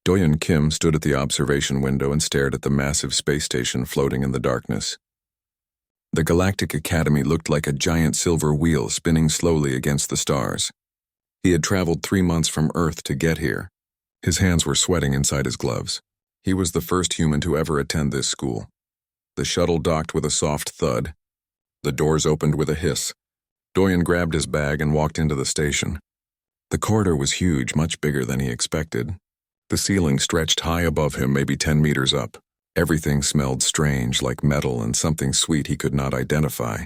Doyen Kim stood at the observation window and stared at the massive space station floating in the darkness. The Galactic Academy looked like a giant silver wheel spinning slowly against the stars. He had traveled 3 months from Earth to get here. His hands were sweating inside his gloves. He was the first human to ever attend this school. The shuttle docked with a soft thud. The doors opened with a hiss. Doyen grabbed his bag and walked into the station. The corridor was huge, much bigger than he expected. The ceiling stretched high above him, maybe 10 meters up. Everything smelled strange, like metal and something sweet he could not identify.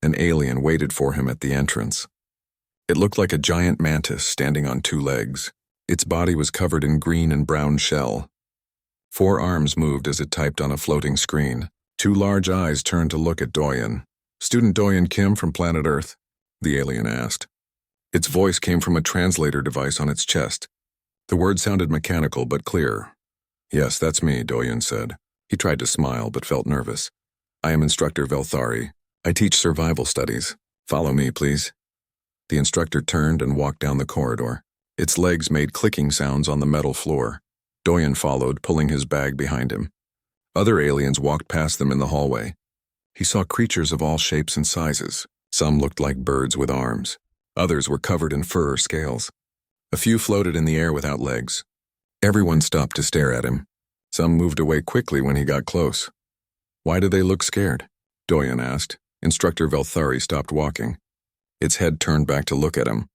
An alien waited for him at the entrance. It looked like a giant mantis standing on 2 legs. Its body was covered in green and brown shell. 4 arms moved as it typed on a floating screen. 2 large eyes turned to look at Doyen. "Student Doyen Kim from planet Earth?" the alien asked. Its voice came from a translator device on its chest. The words sounded mechanical but clear. "Yes, that's me," Doyen said. He tried to smile but felt nervous. "I am Instructor Velthari. I teach survival studies. Follow me, please." The instructor turned and walked down the corridor. Its legs made clicking sounds on the metal floor. Doyen followed, pulling his bag behind him. Other aliens walked past them in the hallway. He saw creatures of all shapes and sizes. Some looked like birds with arms. Others were covered in fur or scales. A few floated in the air without legs. Everyone stopped to stare at him. Some moved away quickly when he got close. "Why do they look scared?" Doyen asked. Instructor Velthari stopped walking. Its head turned back to look at him.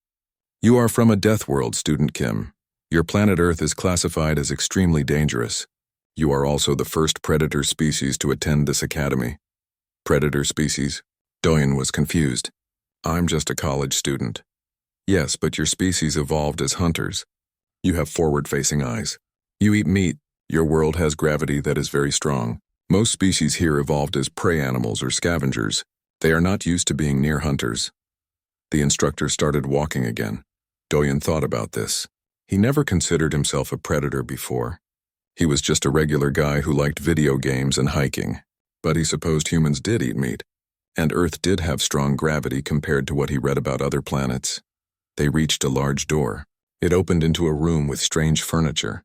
"You are from a death world, Student Kim. Your planet Earth is classified as extremely dangerous. You are also the first predator species to attend this academy." "Predator species?" Doyen was confused. "I'm just a college student." "Yes, but your species evolved as hunters. You have forward-facing eyes. You eat meat. Your world has gravity that is very strong. Most species here evolved as prey animals or scavengers. They are not used to being near hunters." The instructor started walking again. Doyen thought about this. He never considered himself a predator before. He was just a regular guy who liked video games and hiking. But he supposed humans did eat meat. And Earth did have strong gravity compared to what he read about other planets. They reached a large door. It opened into a room with strange furniture.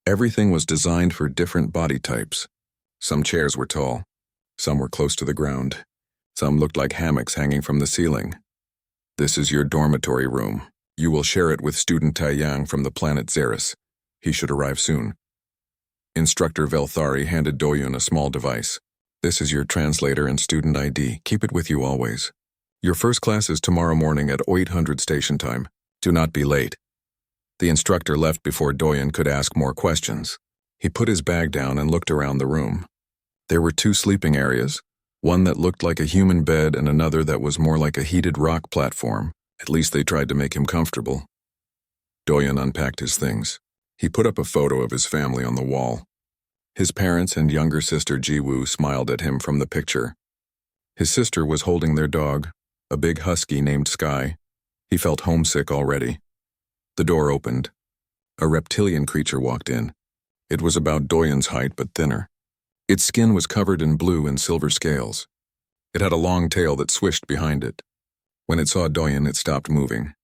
Everything was designed for different body types. Some chairs were tall. Some were close to the ground. Some looked like hammocks hanging from the ceiling. "This is your dormitory room. You will share it with student Taiyang from the planet Xeris. He should arrive soon." Instructor Velthari handed Doyen a small device. "This is your translator and student ID. Keep it with you always. Your first class is tomorrow morning at 800 station time. Do not be late." The instructor left before Doyen could ask more questions. He put his bag down and looked around the room. There were 2 sleeping areas, one that looked like a human bed and another that was more like a heated rock platform. At least they tried to make him comfortable. Doyen unpacked his things. He put up a photo of his family on the wall. His parents and younger sister Jiwoo smiled at him from the picture. His sister was holding their dog, a big husky named Sky. He felt homesick already. The door opened. A reptilian creature walked in. It was about Doyen's height but thinner. Its skin was covered in blue and silver scales. It had a long tail that swished behind it. When it saw Doyen, it stopped moving.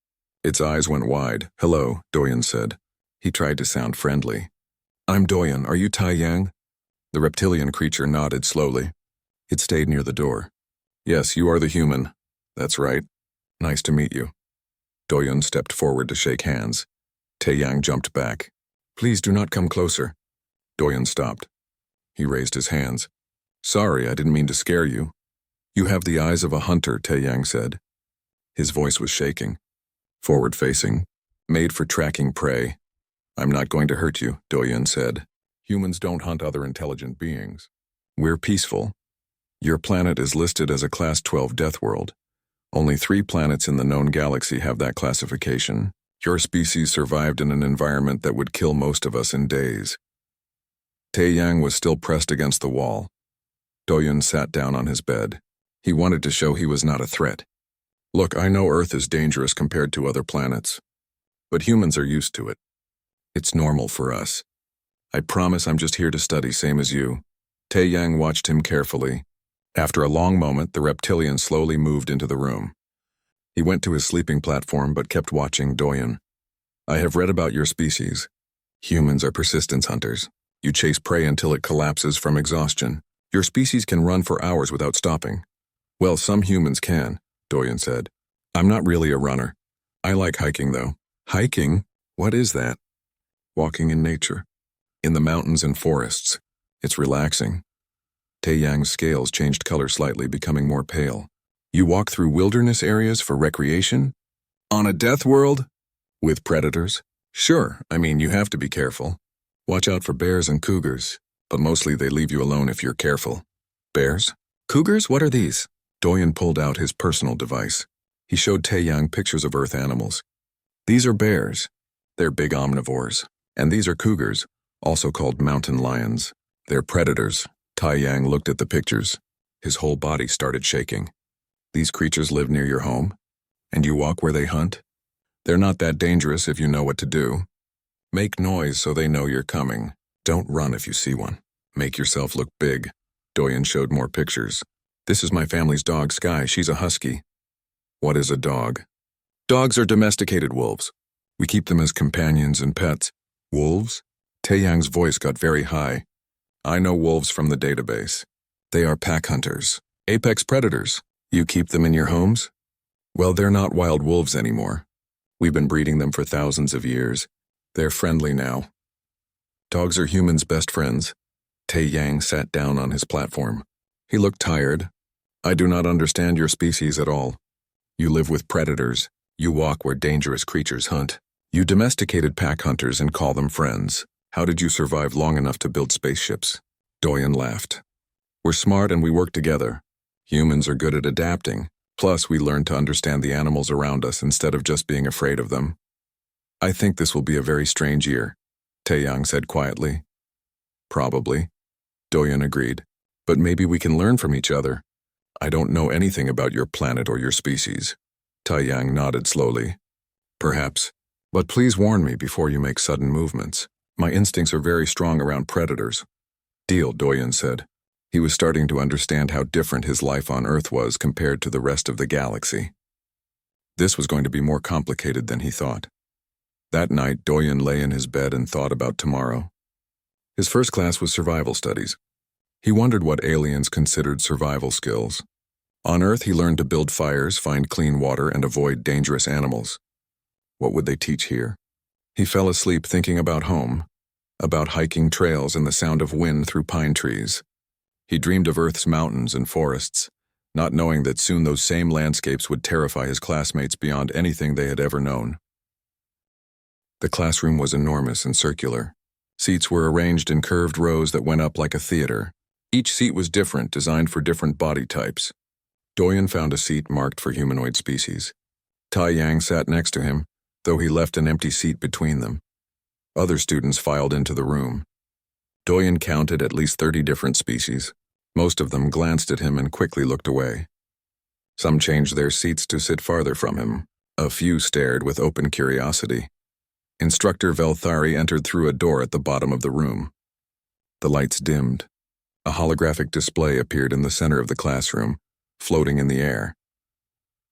Its eyes went wide. "Hello," Doyen said. He tried to sound friendly. "I'm Doyen. Are you Taiyang?" The reptilian creature nodded slowly. It stayed near the door. "Yes, you are the human. That's right. Nice to meet you." Doyen stepped forward to shake hands. Taiyang jumped back. "Please do not come closer." Doyen stopped. He raised his hands. "Sorry, I didn't mean to scare you." "You have the eyes of a hunter," Taiyang said. His voice was shaking. "Forward-facing. Made for tracking prey." "I'm not going to hurt you," Doyen said. "Humans don't hunt other intelligent beings. We're peaceful. Your planet is listed as a Class 12 death world. Only 3 planets in the known galaxy have that classification. Your species survived in an environment that would kill most of us in days." Taiyang was still pressed against the wall. Doyen sat down on his bed. He wanted to show he was not a threat. "Look, I know Earth is dangerous compared to other planets, but humans are used to it. It's normal for us. I promise I'm just here to study, same as you." Taiyang watched him carefully. After a long moment, the reptilian slowly moved into the room. He went to his sleeping platform but kept watching Doyen. "I have read about your species. Humans are persistence hunters. You chase prey until it collapses from exhaustion. Your species can run for hours without stopping. Well, some humans can, Doyen said. I'm not really a runner. I like hiking, though. Hiking? What is that? Walking in nature. In the mountains and forests. It's relaxing. Taeyang's scales changed color slightly, becoming more pale. You walk through wilderness areas for recreation? On a death world? With predators? Sure, you have to be careful. Watch out for bears and cougars, but mostly they leave you alone if you're careful. Bears? Cougars? What are these? Doyen pulled out his personal device. He showed Taeyang pictures of Earth animals. These are bears. They're big omnivores. And these are cougars, also called mountain lions. They're predators. Taeyang looked at the pictures. His whole body started shaking. These creatures live near your home? And you walk where they hunt? They're not that dangerous if you know what to do. Make noise so they know you're coming. Don't run if you see one. Make yourself look big. Doyen showed more pictures. This is my family's dog, Sky. She's a husky. What is a dog? Dogs are domesticated wolves. We keep them as companions and pets. Wolves? Taeyang's voice got very high. I know wolves from the database. They are pack hunters. Apex predators. You keep them in your homes? Well, they're not wild wolves anymore. We've been breeding them for thousands of years. They're friendly now. Dogs are humans' best friends. Taeyang sat down on his platform. He looked tired. I do not understand your species at all. You live with predators. You walk where dangerous creatures hunt. You domesticated pack hunters and call them friends. How did you survive long enough to build spaceships? Doyen laughed. We're smart and we work together. Humans are good at adapting. Plus, we learn to understand the animals around us instead of just being afraid of them. I think this will be a very strange year, Taeyang said quietly. Probably, Doyen agreed. But maybe we can learn from each other. I don't know anything about your planet or your species. Taeyang nodded slowly. Perhaps. But please warn me before you make sudden movements. My instincts are very strong around predators. Deal, Doyen said. He was starting to understand how different his life on Earth was compared to the rest of the galaxy. This was going to be more complicated than he thought. That night, Doyen lay in his bed and thought about tomorrow. His first class was survival studies. He wondered what aliens considered survival skills. On Earth, he learned to build fires, find clean water, and avoid dangerous animals. What would they teach here? He fell asleep thinking about home, about hiking trails and the sound of wind through pine trees. He dreamed of Earth's mountains and forests, not knowing that soon those same landscapes would terrify his classmates beyond anything they had ever known. The classroom was enormous and circular. Seats were arranged in curved rows that went up like a theater. Each seat was different, designed for different body types. Doyen found a seat marked for humanoid species. Taeyang sat next to him, though he left an empty seat between them. Other students filed into the room. Doyen counted at least 30 different species. Most of them glanced at him and quickly looked away. Some changed their seats to sit farther from him. A few stared with open curiosity. Instructor Velthari entered through a door at the bottom of the room. The lights dimmed. A holographic display appeared in the center of the classroom, floating in the air.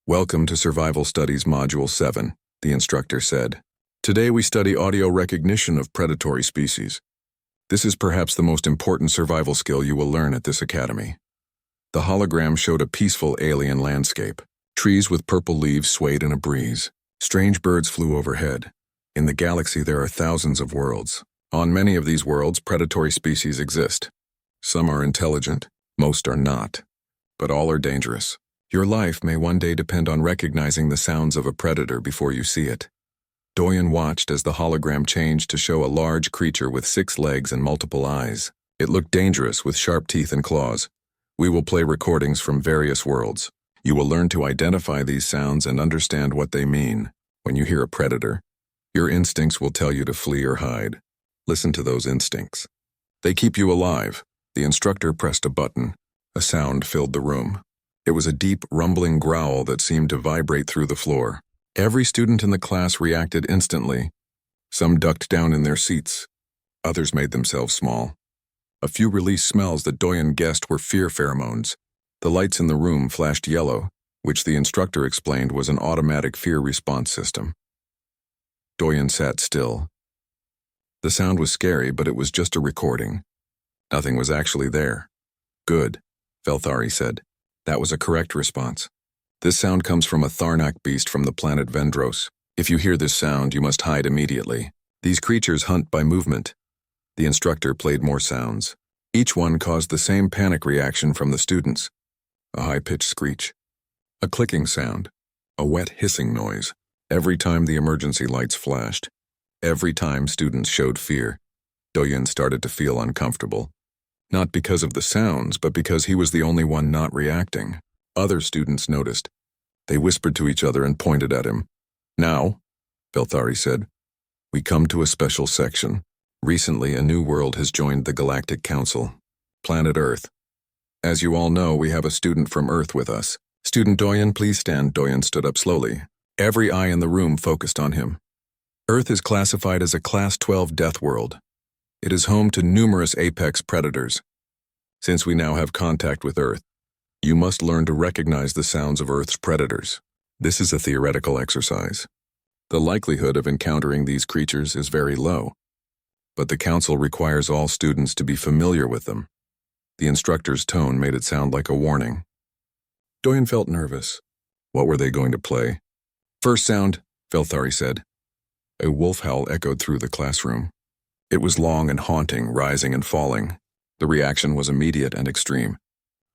Welcome to Survival Studies Module 7, the instructor said. Today we study audio recognition of predatory species. This is perhaps the most important survival skill you will learn at this academy. The hologram showed a peaceful alien landscape. Trees with purple leaves swayed in a breeze. Strange birds flew overhead. In the galaxy there are thousands of worlds. On many of these worlds, predatory species exist. Some are intelligent, most are not. But all are dangerous. Your life may one day depend on recognizing the sounds of a predator before you see it. Doyen watched as the hologram changed to show a large creature with 6 legs and multiple eyes. It looked dangerous with sharp teeth and claws. We will play recordings from various worlds. You will learn to identify these sounds and understand what they mean. When you hear a predator, your instincts will tell you to flee or hide. Listen to those instincts. They keep you alive. The instructor pressed a button. A sound filled the room. It was a deep, rumbling growl that seemed to vibrate through the floor. Every student in the class reacted instantly. Some ducked down in their seats. Others made themselves small. A few released smells that Doyen guessed were fear pheromones. The lights in the room flashed yellow, which the instructor explained was an automatic fear response system. Doyen sat still. The sound was scary, but it was just a recording. Nothing was actually there. Good, Velthari said. That was a correct response. This sound comes from a Tharnak beast from the planet Vendros. If you hear this sound, you must hide immediately. These creatures hunt by movement. The instructor played more sounds. Each one caused the same panic reaction from the students. A high-pitched screech. A clicking sound. A wet hissing noise. Every time the emergency lights flashed. Every time students showed fear. Doyen started to feel uncomfortable. Not because of the sounds, but because he was the only one not reacting. Other students noticed. They whispered to each other and pointed at him. Now, Velthari said, we come to a special section. Recently, a new world has joined the Galactic Council, planet Earth. As you all know, we have a student from Earth with us. Student Doyen, please stand. Doyen stood up slowly. Every eye in the room focused on him. Earth is classified as a Class 12 death world. It is home to numerous apex predators. Since we now have contact with Earth, you must learn to recognize the sounds of Earth's predators. This is a theoretical exercise. The likelihood of encountering these creatures is very low, but the Council requires all students to be familiar with them. The instructor's tone made it sound like a warning. Doyen felt nervous. What were they going to play? First sound, Velthari said. A wolf howl echoed through the classroom. It was long and haunting, rising and falling. The reaction was immediate and extreme.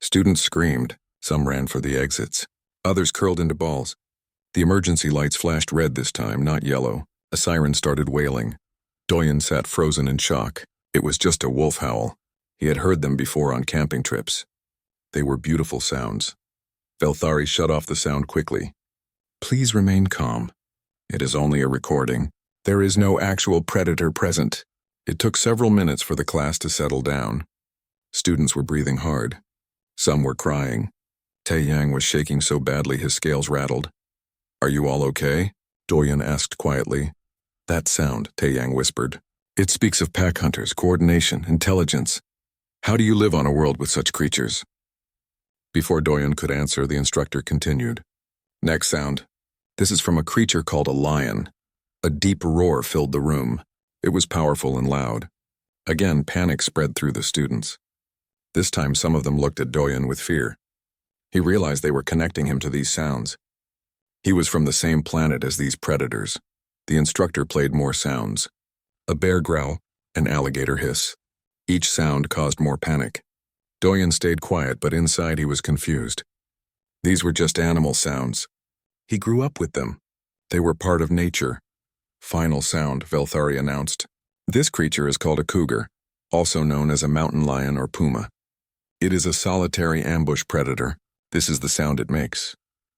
Students screamed. Some ran for the exits. Others curled into balls. The emergency lights flashed red this time, not yellow. A siren started wailing. Doyen sat frozen in shock. It was just a wolf howl. He had heard them before on camping trips. They were beautiful sounds. Velthari shut off the sound quickly. Please remain calm. It is only a recording. There is no actual predator present. It took several minutes for the class to settle down. Students were breathing hard. Some were crying. Taeyang was shaking so badly his scales rattled. Are you all okay? Doyen asked quietly. That sound, Taeyang whispered. It speaks of pack hunters, coordination, intelligence. How do you live on a world with such creatures? Before Doyen could answer, the instructor continued. Next sound. This is from a creature called a lion. A deep roar filled the room. It was powerful and loud. Again, panic spread through the students. This time, some of them looked at Doyen with fear. He realized they were connecting him to these sounds. He was from the same planet as these predators. The instructor played more sounds. A bear growl, an alligator hiss. Each sound caused more panic. Doyen stayed quiet, but inside he was confused. These were just animal sounds. He grew up with them. They were part of nature. Final sound, Velthari announced. This creature is called a cougar, also known as a mountain lion or puma. It is a solitary ambush predator. This is the sound it makes.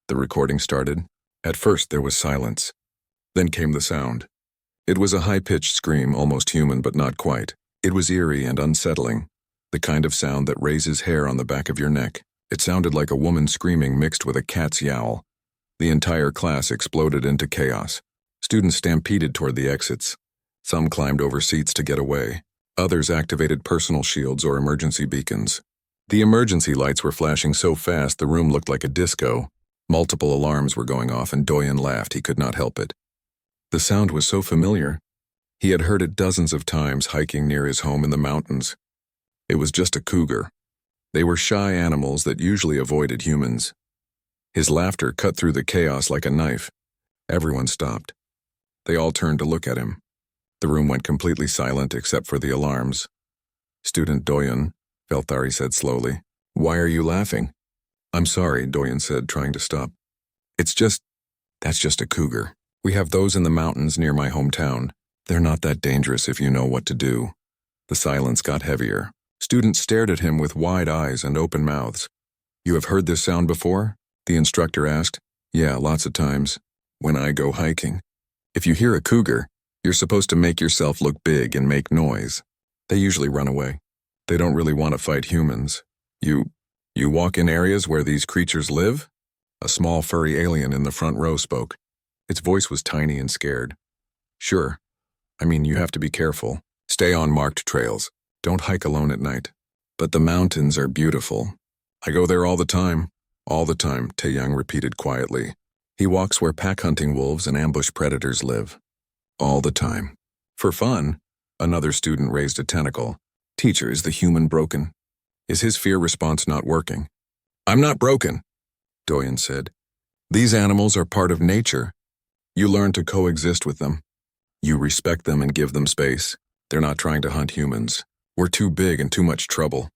The recording started. At first there was silence. Then came the sound. It was a high-pitched scream, almost human but not quite. It was eerie and unsettling, the kind of sound that raises hair on the back of your neck. It sounded like a woman screaming mixed with a cat's yowl. The entire class exploded into chaos. Students stampeded toward the exits. Some climbed over seats to get away. Others activated personal shields or emergency beacons. The emergency lights were flashing so fast the room looked like a disco. Multiple alarms were going off and Doyen laughed. He could not help it. The sound was so familiar. He had heard it dozens of times hiking near his home in the mountains. It was just a cougar. They were shy animals that usually avoided humans. His laughter cut through the chaos like a knife. Everyone stopped. They all turned to look at him. The room went completely silent except for the alarms. Student Doyen, Velthari said slowly. Why are you laughing? I'm sorry, Doyen said, trying to stop. That's just a cougar. We have those in the mountains near my hometown. They're not that dangerous if you know what to do. The silence got heavier. Students stared at him with wide eyes and open mouths. You have heard this sound before? The instructor asked. Yeah, lots of times. When I go hiking. If you hear a cougar, you're supposed to make yourself look big and make noise. They usually run away. They don't really want to fight humans. You walk in areas where these creatures live? A small furry alien in the front row spoke. Its voice was tiny and scared. Sure. I mean, you have to be careful. Stay on marked trails. Don't hike alone at night. But the mountains are beautiful. I go there all the time. All the time, Taeyang repeated quietly. He walks where pack-hunting wolves and ambush predators live. All the time. For fun? Another student raised a tentacle. Teacher, is the human broken? Is his fear response not working? I'm not broken, Doyen said. These animals are part of nature. You learn to coexist with them. You respect them and give them space. They're not trying to hunt humans. We're too big and too much trouble.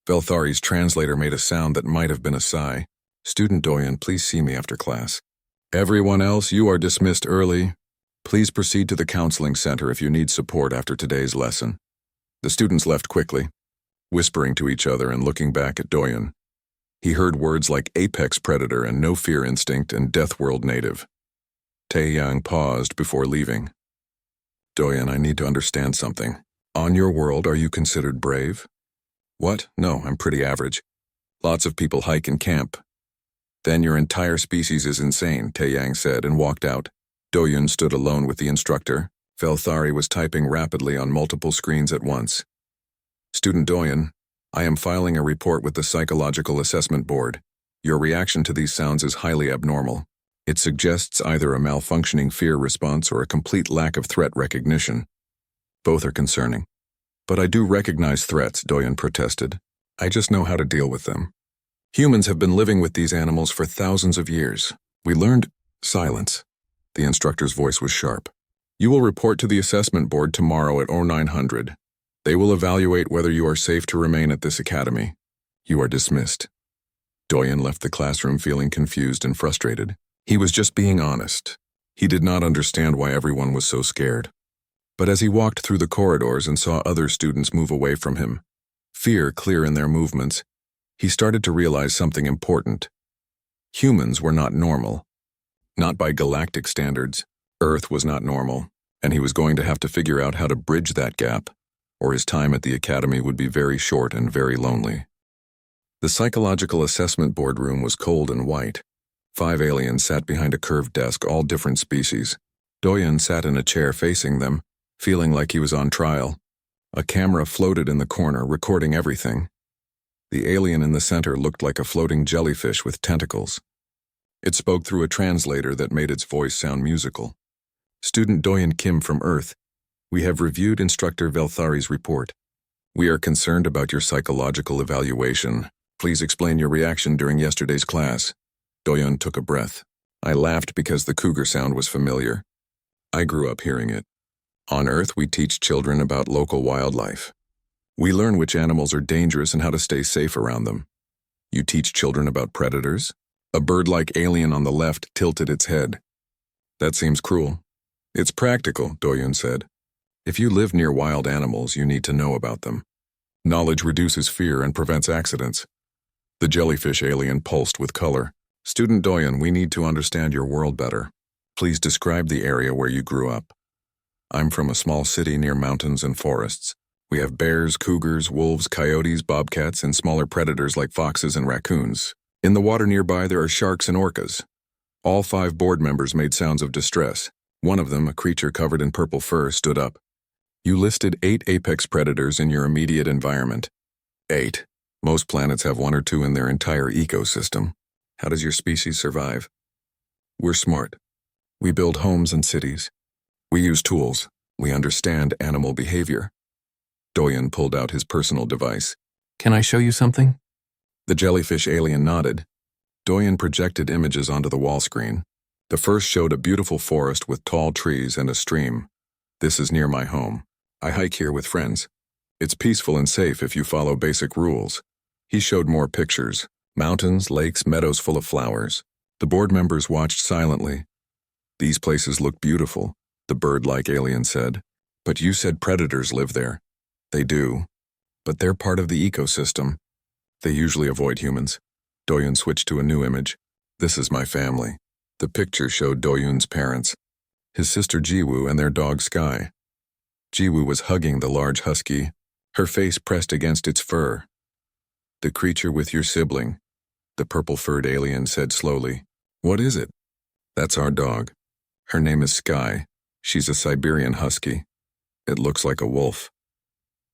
Velthari's translator made a sound that might have been a sigh. Student Doyen, please see me after class. Everyone else, you are dismissed early. Please proceed to the counseling center if you need support after today's lesson. The students left quickly, whispering to each other and looking back at Doyen. He heard words like apex predator and no fear instinct and death world native. Taeyang paused before leaving. Doyen, I need to understand something. On your world, are you considered brave? What? No, I'm pretty average. Lots of people hike and camp. Then your entire species is insane, Taeyang said and walked out. Doyen stood alone with the instructor. Velthari was typing rapidly on multiple screens at once. Student Doyen, I am filing a report with the Psychological Assessment Board. Your reaction to these sounds is highly abnormal. It suggests either a malfunctioning fear response or a complete lack of threat recognition. Both are concerning. But I do recognize threats, Doyen protested. I just know how to deal with them. Humans have been living with these animals for thousands of years. We learned silence. The instructor's voice was sharp. You will report to the assessment board tomorrow at 0900. They will evaluate whether you are safe to remain at this academy. You are dismissed. Doyen left the classroom feeling confused and frustrated. He was just being honest. He did not understand why everyone was so scared. But as he walked through the corridors and saw other students move away from him, fear clear in their movements, he started to realize something important. Humans were not normal. Not by galactic standards. Earth was not normal, and he was going to have to figure out how to bridge that gap, or his time at the academy would be very short and very lonely. The psychological assessment board room was cold and white. 5 aliens sat behind a curved desk, all different species. Doyen sat in a chair facing them, feeling like he was on trial. A camera floated in the corner, recording everything. The alien in the center looked like a floating jellyfish with tentacles. It spoke through a translator that made its voice sound musical. Student Doyen Kim from Earth, we have reviewed Instructor Velthari's report. We are concerned about your psychological evaluation. Please explain your reaction during yesterday's class. Doyen took a breath. I laughed because the cougar sound was familiar. I grew up hearing it. On Earth, we teach children about local wildlife. We learn which animals are dangerous and how to stay safe around them. You teach children about predators? A bird-like alien on the left tilted its head. That seems cruel. It's practical, Doyen said. If you live near wild animals, you need to know about them. Knowledge reduces fear and prevents accidents. The jellyfish alien pulsed with color. Student Doyen, we need to understand your world better. Please describe the area where you grew up. I'm from a small city near mountains and forests. We have bears, cougars, wolves, coyotes, bobcats, and smaller predators like foxes and raccoons. In the water nearby, there are sharks and orcas. All 5 board members made sounds of distress. One of them, a creature covered in purple fur, stood up. You listed 8 apex predators in your immediate environment. 8. Most planets have 1 or 2 in their entire ecosystem. How does your species survive? We're smart. We build homes and cities. We use tools. We understand animal behavior. Doyen pulled out his personal device. Can I show you something? The jellyfish alien nodded. Doyen projected images onto the wall screen. The first showed a beautiful forest with tall trees and a stream. This is near my home. I hike here with friends. It's peaceful and safe if you follow basic rules. He showed more pictures. Mountains, lakes, meadows full of flowers. The board members watched silently. These places look beautiful, the bird-like alien said. But you said predators live there. They do. But they're part of the ecosystem. They usually avoid humans. Doyen switched to a new image. This is my family. The picture showed Doyen's parents, his sister Jiwoo and their dog Sky. Jiwoo was hugging the large husky, her face pressed against its fur. The creature with your sibling, the purple-furred alien said slowly. What is it? That's our dog. Her name is Sky. She's a Siberian husky. It looks like a wolf.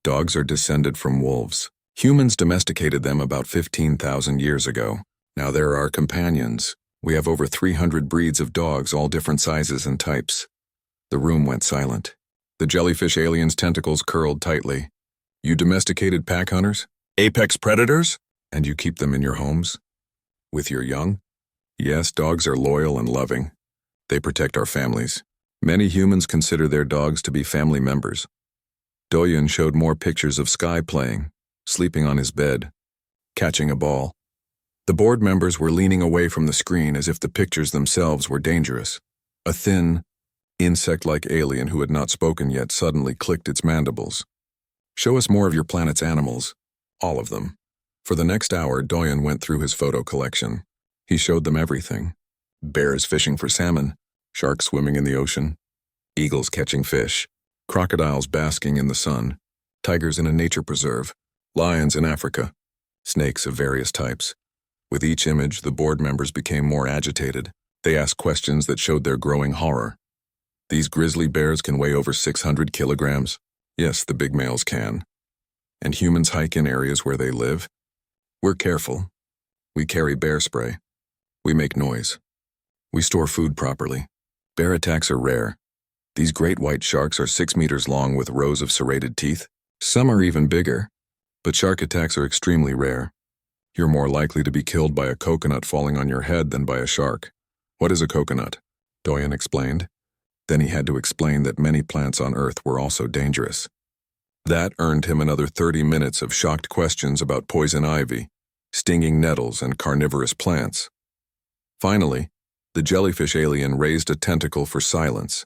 Dogs are descended from wolves. Humans domesticated them about 15,000 years ago. Now they're our companions. We have over 300 breeds of dogs, all different sizes and types. The room went silent. The jellyfish alien's tentacles curled tightly. You domesticated pack hunters? Apex predators? And you keep them in your homes? With your young? Yes, dogs are loyal and loving. They protect our families. Many humans consider their dogs to be family members. Doyen showed more pictures of Sky playing, sleeping on his bed, catching a ball. The board members were leaning away from the screen as if the pictures themselves were dangerous. A thin, insect-like alien who had not spoken yet suddenly clicked its mandibles. Show us more of your planet's animals. All of them. For the next hour, Doyen went through his photo collection. He showed them everything. Bears fishing for salmon, sharks swimming in the ocean, eagles catching fish, crocodiles basking in the sun, tigers in a nature preserve, lions in Africa, snakes of various types. With each image, the board members became more agitated. They asked questions that showed their growing horror. These grizzly bears can weigh over 600 kilograms. Yes, the big males can. And humans hike in areas where they live. We're careful. We carry bear spray. We make noise. We store food properly. Bear attacks are rare. These great white sharks are 6 meters long with rows of serrated teeth. Some are even bigger. But shark attacks are extremely rare. You're more likely to be killed by a coconut falling on your head than by a shark. What is a coconut? Doyen explained. Then he had to explain that many plants on Earth were also dangerous. That earned him another 30 minutes of shocked questions about poison ivy, stinging nettles, and carnivorous plants. Finally, the jellyfish alien raised a tentacle for silence.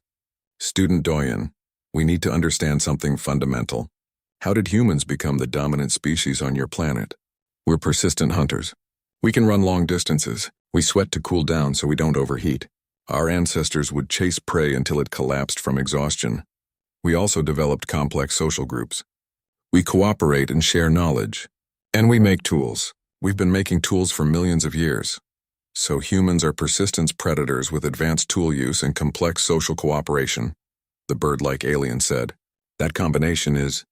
Student Doyen, we need to understand something fundamental. How did humans become the dominant species on your planet? We're persistent hunters. We can run long distances. We sweat to cool down so we don't overheat. Our ancestors would chase prey until it collapsed from exhaustion. We also developed complex social groups. We cooperate and share knowledge. And we make tools. We've been making tools for millions of years. So humans are persistence predators with advanced tool use and complex social cooperation, the bird-like alien said. That combination is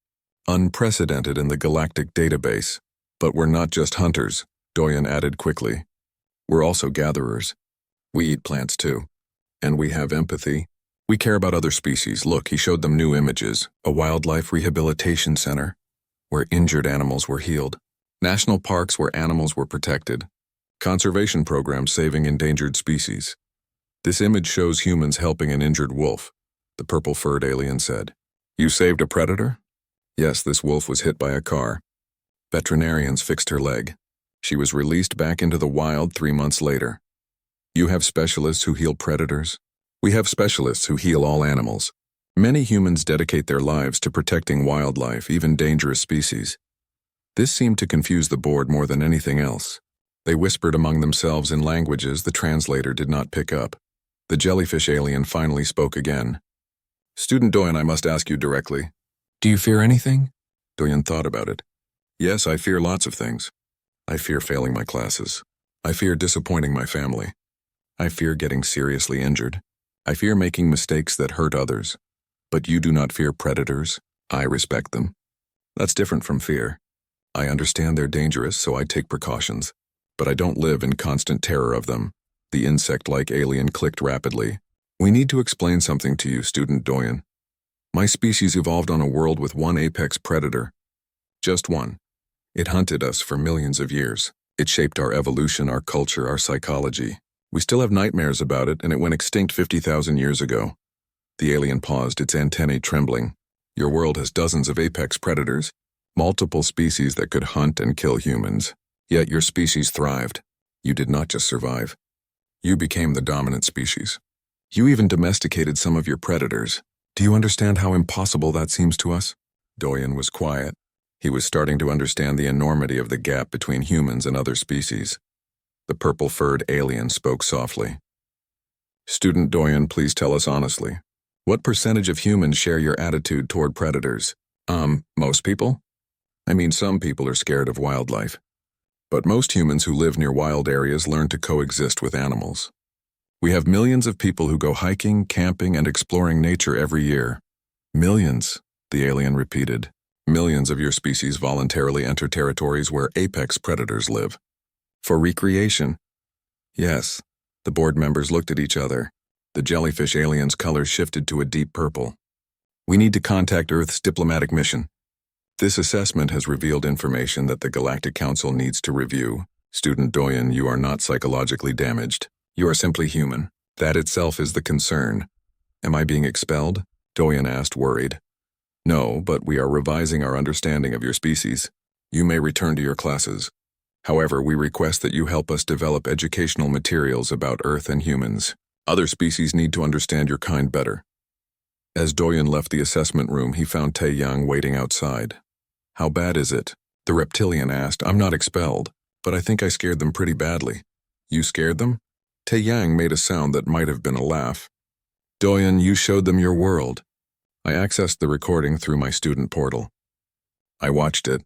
unprecedented in the galactic database. But we're not just hunters, Doyen added quickly. We're also gatherers. We eat plants too. And we have empathy. We care about other species. Look, he showed them new images. A wildlife rehabilitation center, where injured animals were healed. National parks where animals were protected. Conservation programs saving endangered species. This image shows humans helping an injured wolf, the purple-furred alien said. You saved a predator? Yes, this wolf was hit by a car. Veterinarians fixed her leg. She was released back into the wild 3 months later. You have specialists who heal predators? We have specialists who heal all animals. Many humans dedicate their lives to protecting wildlife, even dangerous species. This seemed to confuse the board more than anything else. They whispered among themselves in languages the translator did not pick up. The jellyfish alien finally spoke again. Student Doyen, I must ask you directly. Do you fear anything? Doyen thought about it. Yes, I fear lots of things. I fear failing my classes. I fear disappointing my family. I fear getting seriously injured. I fear making mistakes that hurt others. But you do not fear predators. I respect them. That's different from fear. I understand they're dangerous, so I take precautions. But I don't live in constant terror of them. The insect-like alien clicked rapidly. We need to explain something to you, Student Doyen. My species evolved on a world with one apex predator. Just one. It hunted us for millions of years. It shaped our evolution, our culture, our psychology. We still have nightmares about it, and it went extinct 50,000 years ago. The alien paused, its antennae trembling. Your world has dozens of apex predators, multiple species that could hunt and kill humans. Yet your species thrived. You did not just survive. You became the dominant species. You even domesticated some of your predators. Do you understand how impossible that seems to us? Doyen was quiet. He was starting to understand the enormity of the gap between humans and other species. The purple-furred alien spoke softly. Student Doyen, please tell us honestly. What percentage of humans share your attitude toward predators? Most people? I mean, some people are scared of wildlife. But most humans who live near wild areas learn to coexist with animals. We have millions of people who go hiking, camping, and exploring nature every year. Millions, the alien repeated. Millions of your species voluntarily enter territories where apex predators live. For recreation. Yes, the board members looked at each other. The jellyfish alien's color shifted to a deep purple. We need to contact Earth's diplomatic mission. This assessment has revealed information that the Galactic Council needs to review. Student Doyen, you are not psychologically damaged. You are simply human. That itself is the concern. Am I being expelled? Doyen asked, worried. No, but we are revising our understanding of your species. You may return to your classes. However, we request that you help us develop educational materials about Earth and humans. Other species need to understand your kind better. As Doyen left the assessment room, he found Tae-Yang waiting outside. How bad is it? The reptilian asked. I'm not expelled, but I think I scared them pretty badly. You scared them? Tae-Yang made a sound that might have been a laugh. Doyen, you showed them your world. I accessed the recording through my student portal. I watched it.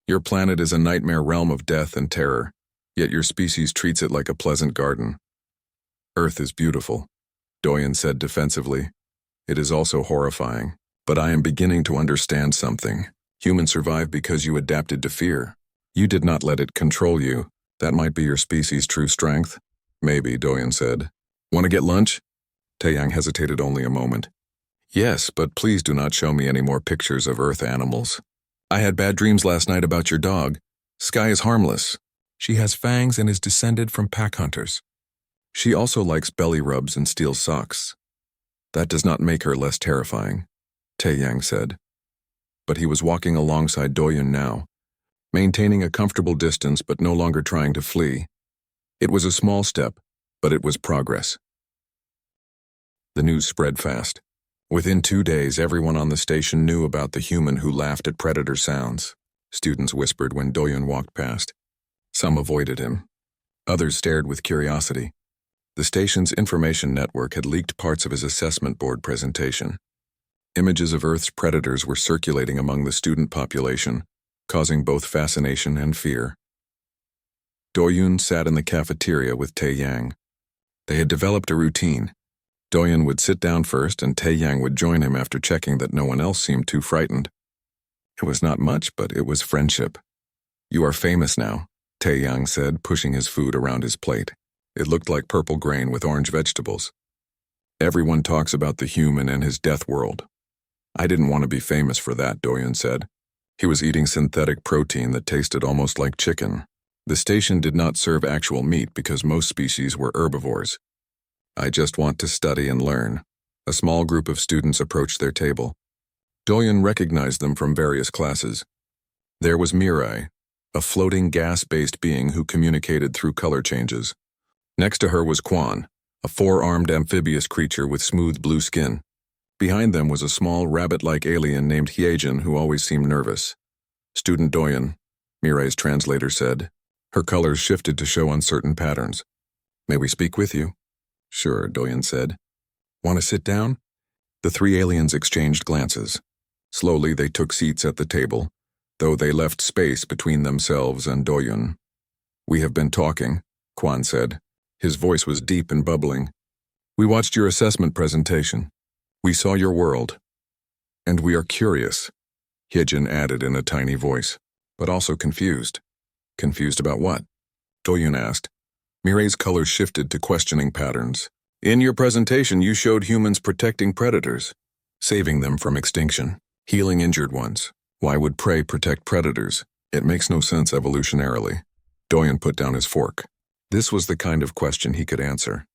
Your planet is a nightmare realm of death and terror, yet your species treats it like a pleasant garden. Earth is beautiful, Doyen said defensively. It is also horrifying, but I am beginning to understand something. Humans survive because you adapted to fear. You did not let it control you. That might be your species' true strength. Maybe, Doyen said. Want to get lunch? Tae-Yang hesitated only a moment. Yes, but please do not show me any more pictures of Earth animals. I had bad dreams last night about your dog. Sky is harmless. She has fangs and is descended from pack hunters. She also likes belly rubs and steals socks. That does not make her less terrifying, Tae-Yang said. But he was walking alongside Doyen now, maintaining a comfortable distance but no longer trying to flee. It was a small step, but it was progress. The news spread fast. Within 2 days, everyone on the station knew about the human who laughed at predator sounds. Students whispered when Doyen walked past. Some avoided him. Others stared with curiosity. The station's information network had leaked parts of his assessment board presentation. Images of Earth's predators were circulating among the student population, causing both fascination and fear. Doyen sat in the cafeteria with Tae-Yang. They had developed a routine. Doyen would sit down first and Tae-Yang would join him after checking that no one else seemed too frightened. It was not much, but it was friendship. You are famous now, Tae-Yang said, pushing his food around his plate. It looked like purple grain with orange vegetables. Everyone talks about the human and his death world. I didn't want to be famous for that, Doyen said. He was eating synthetic protein that tasted almost like chicken. The station did not serve actual meat because most species were herbivores. I just want to study and learn. A small group of students approached their table. Doyen recognized them from various classes. There was Mirai, a floating gas-based being who communicated through color changes. Next to her was Quan, a 4-armed amphibious creature with smooth blue skin. Behind them was a small rabbit-like alien named Hyejin who always seemed nervous. Student Doyen, Mirai's translator said. Her colors shifted to show uncertain patterns. May we speak with you? Sure, Doyen said. Want to sit down? The 3 aliens exchanged glances. Slowly they took seats at the table, though they left space between themselves and Doyen. We have been talking, Quan said. His voice was deep and bubbling. We watched your assessment presentation. We saw your world. And we are curious, Hyejin added in a tiny voice, but also confused. Confused about what? Doyen asked. Mirai's colors shifted to questioning patterns. In your presentation, you showed humans protecting predators, saving them from extinction, healing injured ones. Why would prey protect predators? It makes no sense evolutionarily. Doyen put down his fork. This was the kind of question he could answer.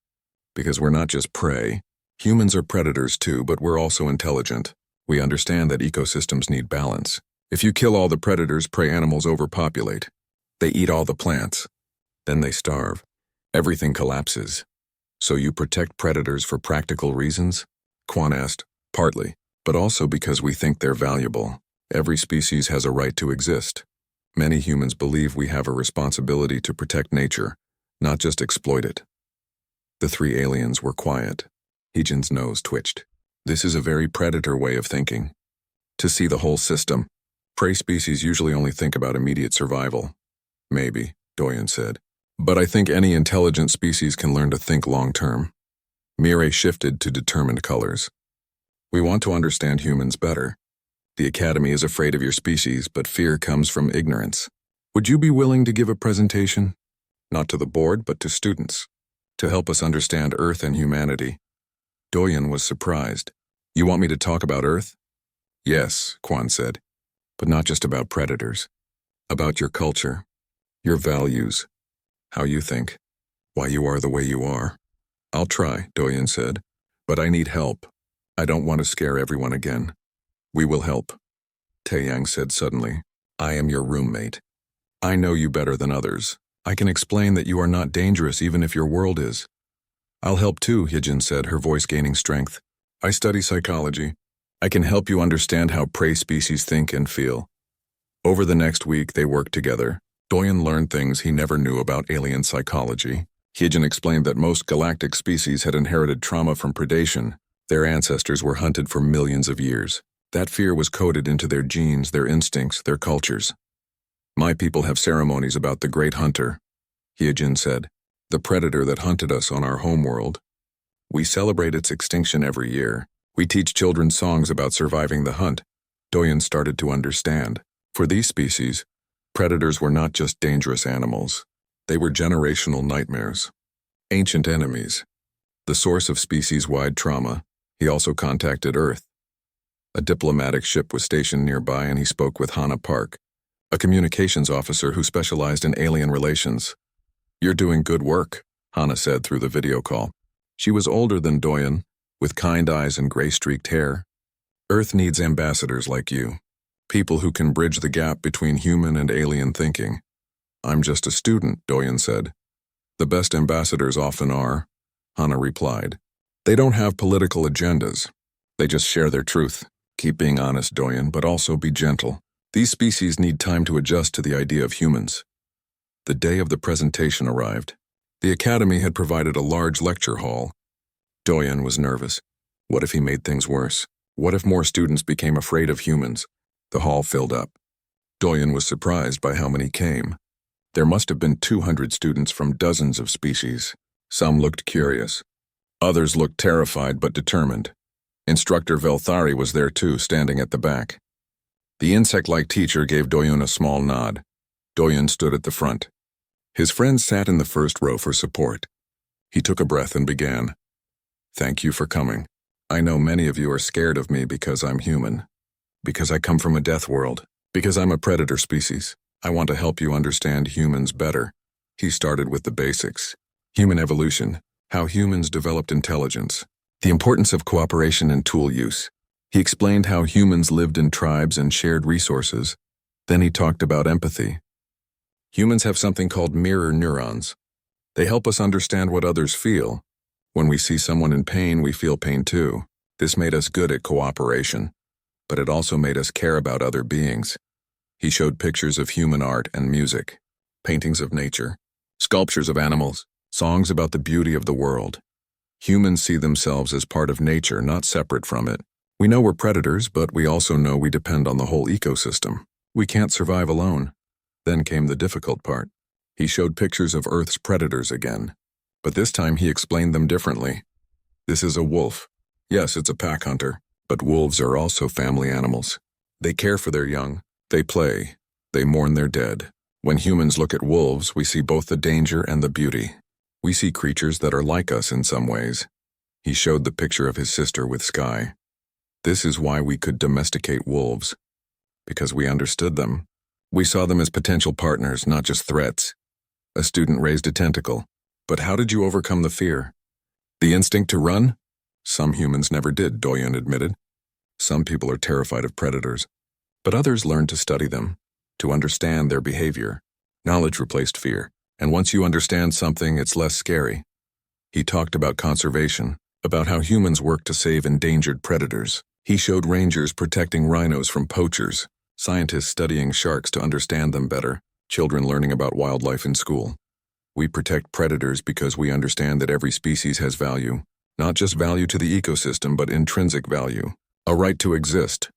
Because we're not just prey. Humans are predators too, but we're also intelligent. We understand that ecosystems need balance. If you kill all the predators, prey animals overpopulate. They eat all the plants. Then they starve. Everything collapses. So you protect predators for practical reasons? Quan asked. Partly, but also because we think they're valuable. Every species has a right to exist. Many humans believe we have a responsibility to protect nature, not just exploit it. The 3 aliens were quiet. Hyejin's nose twitched. This is a very predator way of thinking. To see the whole system, prey species usually only think about immediate survival. Maybe, Doyen said. But I think any intelligent species can learn to think long-term. Mirai shifted to determined colors. We want to understand humans better. The Academy is afraid of your species, but fear comes from ignorance. Would you be willing to give a presentation? Not to the board, but to students, to help us understand Earth and humanity. Doyen was surprised. You want me to talk about Earth? Yes, Quan said, but not just about predators. About your culture, your values, how you think, why you are the way you are. I'll try, Doyen said, but I need help. I don't want to scare everyone again. We will help, Taeyang said suddenly. I am your roommate. I know you better than others. I can explain that you are not dangerous even if your world is. I'll help too, Hyejin said, her voice gaining strength. I study psychology. I can help you understand how prey species think and feel. Over the next week, they worked together. Doyen learned things he never knew about alien psychology. Hyejin explained that most galactic species had inherited trauma from predation. Their ancestors were hunted for millions of years. That fear was coded into their genes, their instincts, their cultures. My people have ceremonies about the great hunter, Hyejin said, the predator that hunted us on our homeworld. We celebrate its extinction every year. We teach children songs about surviving the hunt. Doyen started to understand. For these species, predators were not just dangerous animals. They were generational nightmares. Ancient enemies. The source of species-wide trauma. He also contacted Earth. A diplomatic ship was stationed nearby and he spoke with Hana Park, a communications officer who specialized in alien relations. You're doing good work, Hana said through the video call. She was older than Doyen, with kind eyes and gray-streaked hair. Earth needs ambassadors like you, people who can bridge the gap between human and alien thinking. I'm just a student, Doyen said. The best ambassadors often are, Hana replied. They don't have political agendas. They just share their truth. Keep being honest, Doyen, but also be gentle. These species need time to adjust to the idea of humans. The day of the presentation arrived. The Academy had provided a large lecture hall. Doyen was nervous. What if he made things worse? What if more students became afraid of humans? The hall filled up. Doyen was surprised by how many came. There must have been 200 students from dozens of species. Some looked curious. Others looked terrified but determined. Instructor Velthari was there too, standing at the back. The insect-like teacher gave Doyen a small nod. Doyen stood at the front. His friends sat in the first row for support. He took a breath and began. Thank you for coming. I know many of you are scared of me because I'm human. Because I come from a death world. Because I'm a predator species. I want to help you understand humans better. He started with the basics. Human evolution. How humans developed intelligence. The importance of cooperation and tool use. He explained how humans lived in tribes and shared resources. Then he talked about empathy. Humans have something called mirror neurons. They help us understand what others feel. When we see someone in pain, we feel pain too. This made us good at cooperation, but it also made us care about other beings. He showed pictures of human art and music, paintings of nature, sculptures of animals, songs about the beauty of the world. Humans see themselves as part of nature, not separate from it. We know we're predators, but we also know we depend on the whole ecosystem. We can't survive alone. Then came the difficult part. He showed pictures of Earth's predators again, but this time he explained them differently. This is a wolf. Yes, it's a pack hunter, but wolves are also family animals. They care for their young. They play. They mourn their dead. When humans look at wolves, we see both the danger and the beauty. We see creatures that are like us in some ways. He showed the picture of his sister with Sky. This is why we could domesticate wolves. Because we understood them. We saw them as potential partners, not just threats. A student raised a tentacle. But how did you overcome the fear? The instinct to run? Some humans never did, Doyen admitted. Some people are terrified of predators. But others learned to study them, to understand their behavior. Knowledge replaced fear. And once you understand something, it's less scary. He talked about conservation, about how humans work to save endangered predators. He showed rangers protecting rhinos from poachers, scientists studying sharks to understand them better, children learning about wildlife in school. We protect predators because we understand that every species has value, not just value to the ecosystem, but intrinsic value, a right to exist.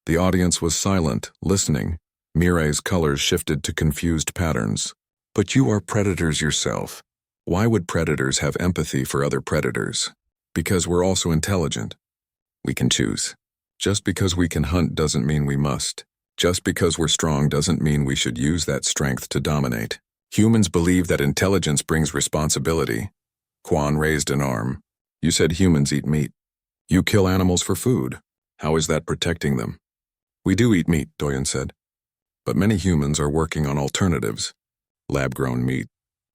The audience was silent, listening. Mirai's colors shifted to confused patterns. But you are predators yourself. Why would predators have empathy for other predators? Because we're also intelligent. We can choose. Just because we can hunt doesn't mean we must. Just because we're strong doesn't mean we should use that strength to dominate. Humans believe that intelligence brings responsibility. Quan raised an arm. You said humans eat meat. You kill animals for food. How is that protecting them? We do eat meat, Doyen said. But many humans are working on alternatives. Lab-grown meat,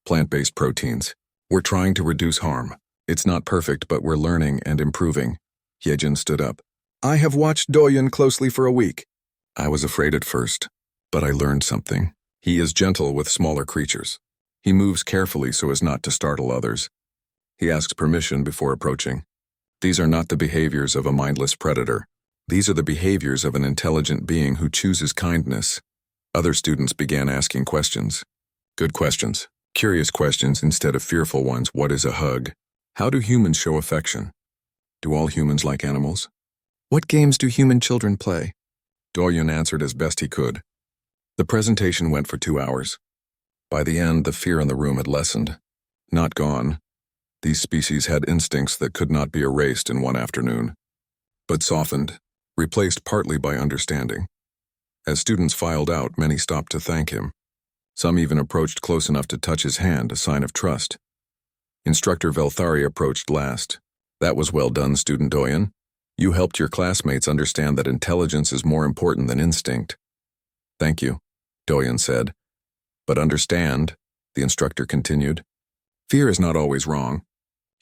plant-based proteins. We're trying to reduce harm. It's not perfect, but we're learning and improving. Yejin stood up. I have watched Doyen closely for a week. I was afraid at first, but I learned something. He is gentle with smaller creatures. He moves carefully so as not to startle others. He asks permission before approaching. These are not the behaviors of a mindless predator. These are the behaviors of an intelligent being who chooses kindness. Other students began asking questions. Good questions. Curious questions instead of fearful ones. What is a hug? How do humans show affection? Do all humans like animals? What games do human children play? Doyen answered as best he could. The presentation went for 2 hours. By the end, the fear in the room had lessened. Not gone. These species had instincts that could not be erased in one afternoon, but softened, replaced partly by understanding. As students filed out, many stopped to thank him. Some even approached close enough to touch his hand, a sign of trust. Instructor Velthari approached last. That was well done, student Doyen. You helped your classmates understand that intelligence is more important than instinct. Thank you, Doyen said. But understand, the instructor continued, fear is not always wrong.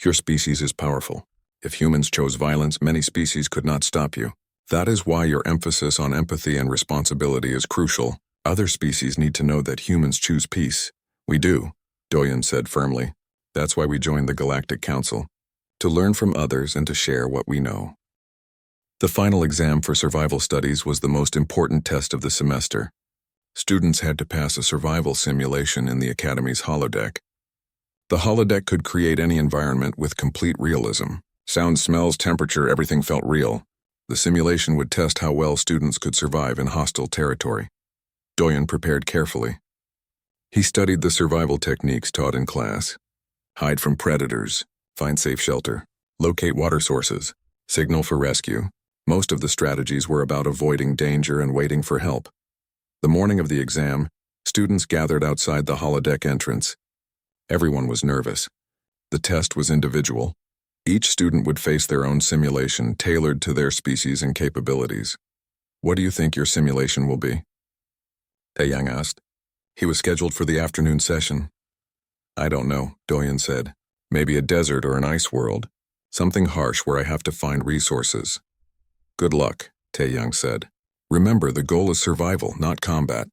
Your species is powerful. If humans chose violence, many species could not stop you. That is why your emphasis on empathy and responsibility is crucial. Other species need to know that humans choose peace. We do, Doyen said firmly. That's why we joined the Galactic Council, to learn from others and to share what we know. The final exam for survival studies was the most important test of the semester. Students had to pass a survival simulation in the Academy's holodeck. The holodeck could create any environment with complete realism. Sound, smells, temperature, everything felt real. The simulation would test how well students could survive in hostile territory. Doyen prepared carefully. He studied the survival techniques taught in class. Hide from predators, find safe shelter, locate water sources, signal for rescue. Most of the strategies were about avoiding danger and waiting for help. The morning of the exam, students gathered outside the holodeck entrance. Everyone was nervous. The test was individual. Each student would face their own simulation tailored to their species and capabilities. What do you think your simulation will be? Taeyang asked. He was scheduled for the afternoon session. I don't know, Doyen said. Maybe a desert or an ice world. Something harsh where I have to find resources. Good luck, Taeyang said. Remember, the goal is survival, not combat.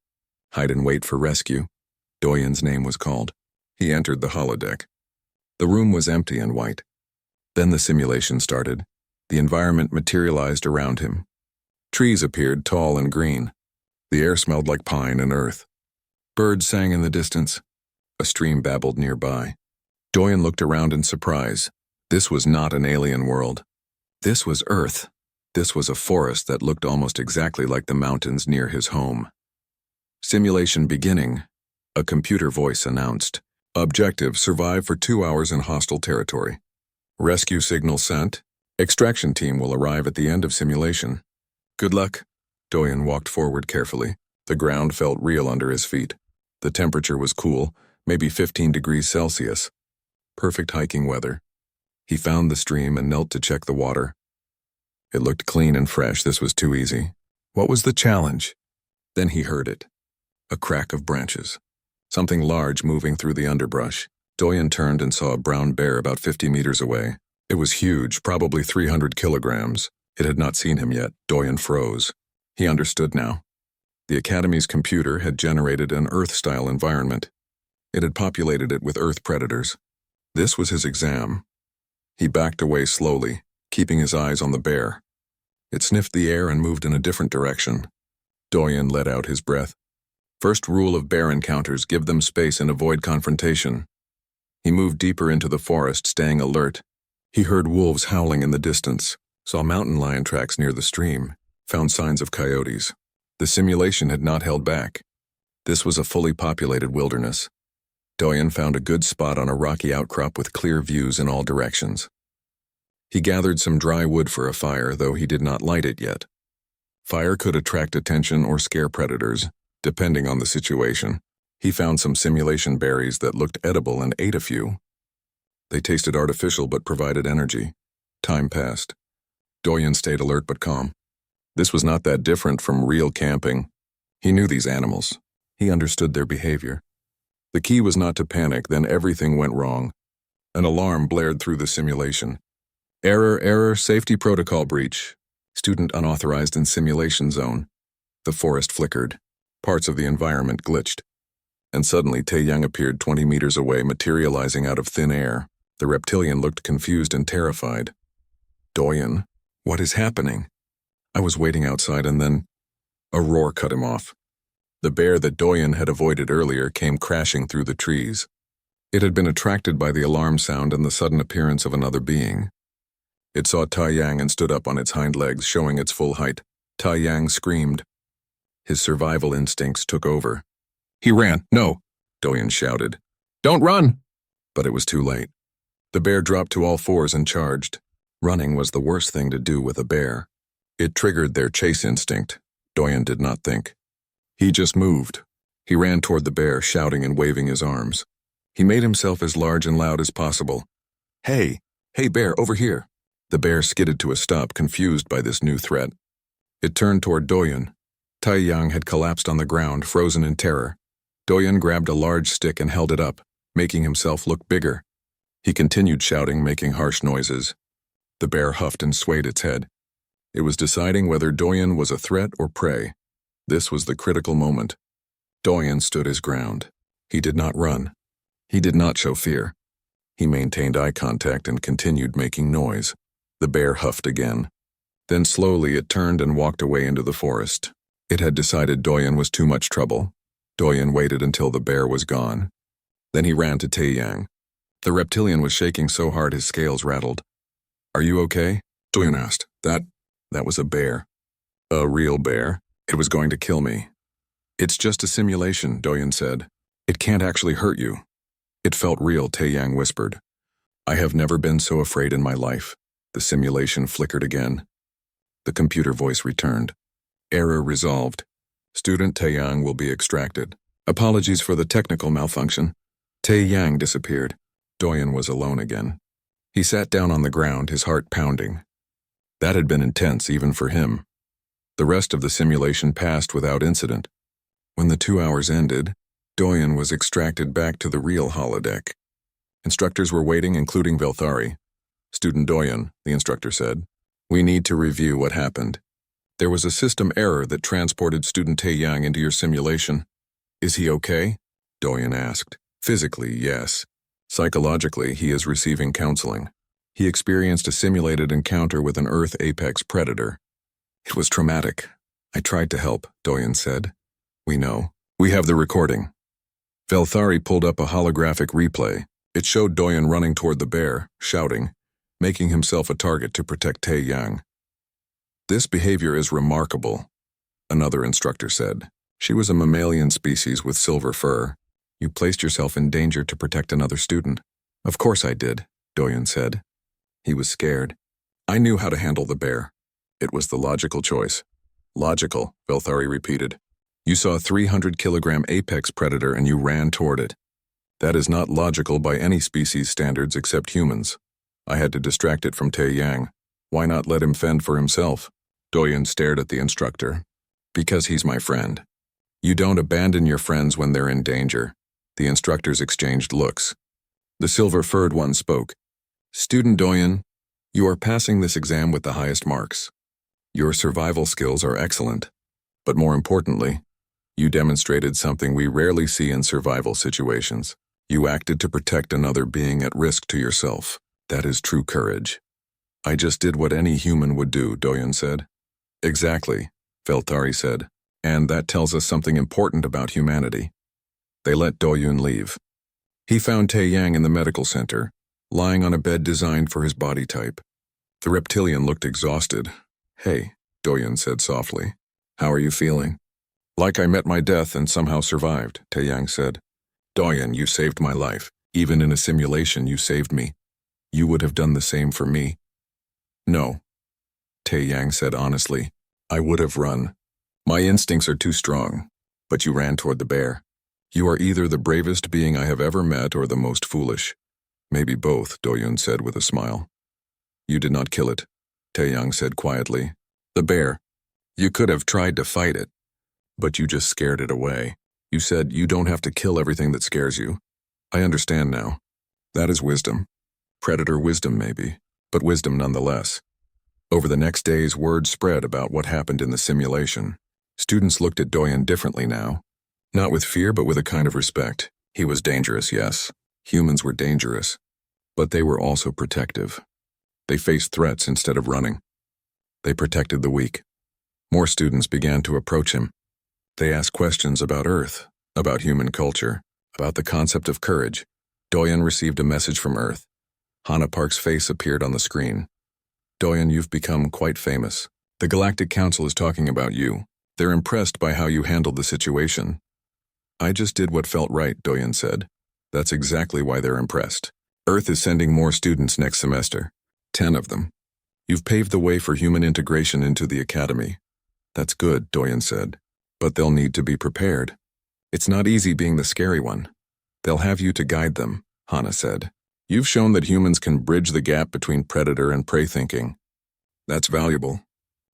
Hide and wait for rescue. Doyen's name was called. He entered the holodeck. The room was empty and white. Then the simulation started. The environment materialized around him. Trees appeared tall and green. The air smelled like pine and earth. Birds sang in the distance. A stream babbled nearby. Doyen looked around in surprise. This was not an alien world. This was Earth. This was a forest that looked almost exactly like the mountains near his home. Simulation beginning, a computer voice announced. Objective, survive for 2 hours in hostile territory. Rescue signal sent. Extraction team will arrive at the end of simulation. Good luck. Doyen walked forward carefully. The ground felt real under his feet. The temperature was cool, maybe 15 degrees Celsius. Perfect hiking weather. He found the stream and knelt to check the water. It looked clean and fresh. This was too easy. What was the challenge? Then he heard it. A crack of branches. Something large moving through the underbrush. Doyen turned and saw a brown bear about 50 meters away. It was huge, probably 300 kilograms. It had not seen him yet. Doyen froze. He understood now. The Academy's computer had generated an Earth-style environment. It had populated it with Earth predators. This was his exam. He backed away slowly, keeping his eyes on the bear. It sniffed the air and moved in a different direction. Doyen let out his breath. First rule of bear encounters, give them space and avoid confrontation. He moved deeper into the forest, staying alert. He heard wolves howling in the distance, saw mountain lion tracks near the stream, found signs of coyotes. The simulation had not held back. This was a fully populated wilderness. Doyen found a good spot on a rocky outcrop with clear views in all directions. He gathered some dry wood for a fire, though he did not light it yet. Fire could attract attention or scare predators, depending on the situation. He found some simulation berries that looked edible and ate a few. They tasted artificial but provided energy. Time passed. Doyen stayed alert but calm. This was not that different from real camping. He knew these animals. He understood their behavior. The key was not to panic, then everything went wrong. An alarm blared through the simulation. Error, safety protocol breach. Student unauthorized in simulation zone. The forest flickered. Parts of the environment glitched. And suddenly Tae-Yang appeared 20 meters away, materializing out of thin air. The reptilian looked confused and terrified. Doyen, what is happening? I was waiting outside and then a roar cut him off. The bear that Doyen had avoided earlier came crashing through the trees. It had been attracted by the alarm sound and the sudden appearance of another being. It saw Tae-Yang and stood up on its hind legs, showing its full height. Tae-Yang screamed. His survival instincts took over. He ran. No, Doyen shouted. Don't run! But it was too late. The bear dropped to all fours and charged. Running was the worst thing to do with a bear. It triggered their chase instinct. Doyen did not think. He just moved. He ran toward the bear, shouting and waving his arms. He made himself as large and loud as possible. Hey bear, over here. The bear skidded to a stop, confused by this new threat. It turned toward Doyen. Tae-Yang had collapsed on the ground, frozen in terror. Doyen grabbed a large stick and held it up, making himself look bigger. He continued shouting, making harsh noises. The bear huffed and swayed its head. It was deciding whether Doyen was a threat or prey. This was the critical moment. Doyen stood his ground. He did not run. He did not show fear. He maintained eye contact and continued making noise. The bear huffed again. Then slowly it turned and walked away into the forest. It had decided Doyen was too much trouble. Doyen waited until the bear was gone. Then he ran to Tae-Yang. The reptilian was shaking so hard his scales rattled. Are you okay? Doyen asked. That was a bear. A real bear. It was going to kill me. It's just a simulation, Doyen said. It can't actually hurt you. It felt real, Tae-Yang whispered. I have never been so afraid in my life. The simulation flickered again. The computer voice returned. Error resolved. Student Tae-Yang will be extracted. Apologies for the technical malfunction. Tae-Yang disappeared. Doyen was alone again. He sat down on the ground, his heart pounding. That had been intense even for him. The rest of the simulation passed without incident. When the 2 hours ended, Doyen was extracted back to the real holodeck. Instructors were waiting, including Velthari. Student Doyen, the instructor said, we need to review what happened. There was a system error that transported student Tae-Yang into your simulation. Is he okay? Doyen asked. Physically, yes. Psychologically, he is receiving counseling. He experienced a simulated encounter with an Earth apex predator. It was traumatic. I tried to help, Doyen said. We know. We have the recording. Velthari pulled up a holographic replay. It showed Doyen running toward the bear, shouting, making himself a target to protect Tae-Yang. This behavior is remarkable, another instructor said. She was a mammalian species with silver fur. You placed yourself in danger to protect another student. Of course I did, Doyen said. He was scared. I knew how to handle the bear. It was the logical choice. Logical, Velthari repeated. You saw a 300-kilogram apex predator and you ran toward it. That is not logical by any species standards except humans. I had to distract it from Tae-Yang. Why not let him fend for himself? Doyen stared at the instructor. Because he's my friend. You don't abandon your friends when they're in danger. The instructors exchanged looks. The silver-furred one spoke. Student Doyen, you are passing this exam with the highest marks. Your survival skills are excellent. But more importantly, you demonstrated something we rarely see in survival situations. You acted to protect another being at risk to yourself. That is true courage. I just did what any human would do, Doyen said. Exactly, Velthari said. And that tells us something important about humanity. They let Doyen leave. He found Tae-Yang in the medical center, lying on a bed designed for his body type. The reptilian looked exhausted. Hey, Doyen said softly. How are you feeling? Like I met my death and somehow survived, Tae-Yang said. Doyen, you saved my life. Even in a simulation, you saved me. You would have done the same for me. No, Tae-Yang said honestly. I would have run. My instincts are too strong, but you ran toward the bear. You are either the bravest being I have ever met or the most foolish. Maybe both, Doyen said with a smile. You did not kill it. Taeyang said quietly. The bear. You could have tried to fight it, but you just scared it away. You said you don't have to kill everything that scares you. I understand now. That is wisdom. Predator wisdom maybe, but wisdom nonetheless. Over the next days, word spread about what happened in the simulation. Students looked at Doyen differently now. Not with fear, but with a kind of respect. He was dangerous, yes. Humans were dangerous. But they were also protective. They faced threats instead of running. They protected the weak. More students began to approach him. They asked questions about Earth, about human culture, about the concept of courage. Doyen received a message from Earth. Hana Park's face appeared on the screen. Doyen, you've become quite famous. The Galactic Council is talking about you. They're impressed by how you handled the situation. I just did what felt right, Doyen said. That's exactly why they're impressed. Earth is sending more students next semester. 10 of them. You've paved the way for human integration into the academy. That's good, Doyen said. But they'll need to be prepared. It's not easy being the scary one. They'll have you to guide them, Hana said. You've shown that humans can bridge the gap between predator and prey thinking. That's valuable.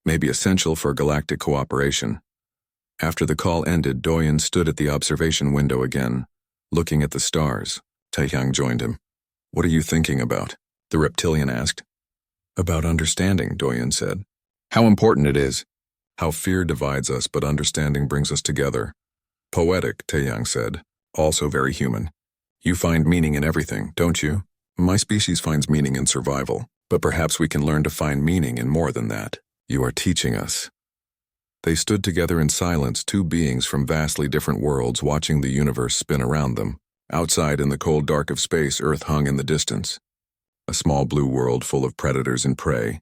Maybe essential for galactic cooperation. After the call ended, Doyen stood at the observation window again, looking at the stars. Taeyang joined him. What are you thinking about? The reptilian asked. About understanding, Doyen said. How important it is. How fear divides us, but understanding brings us together. Poetic, Taeyang said. Also very human. You find meaning in everything, don't you? My species finds meaning in survival, but perhaps we can learn to find meaning in more than that. You are teaching us. They stood together in silence, two beings from vastly different worlds watching the universe spin around them. Outside in the cold dark of space, Earth hung in the distance. A small blue world full of predators and prey.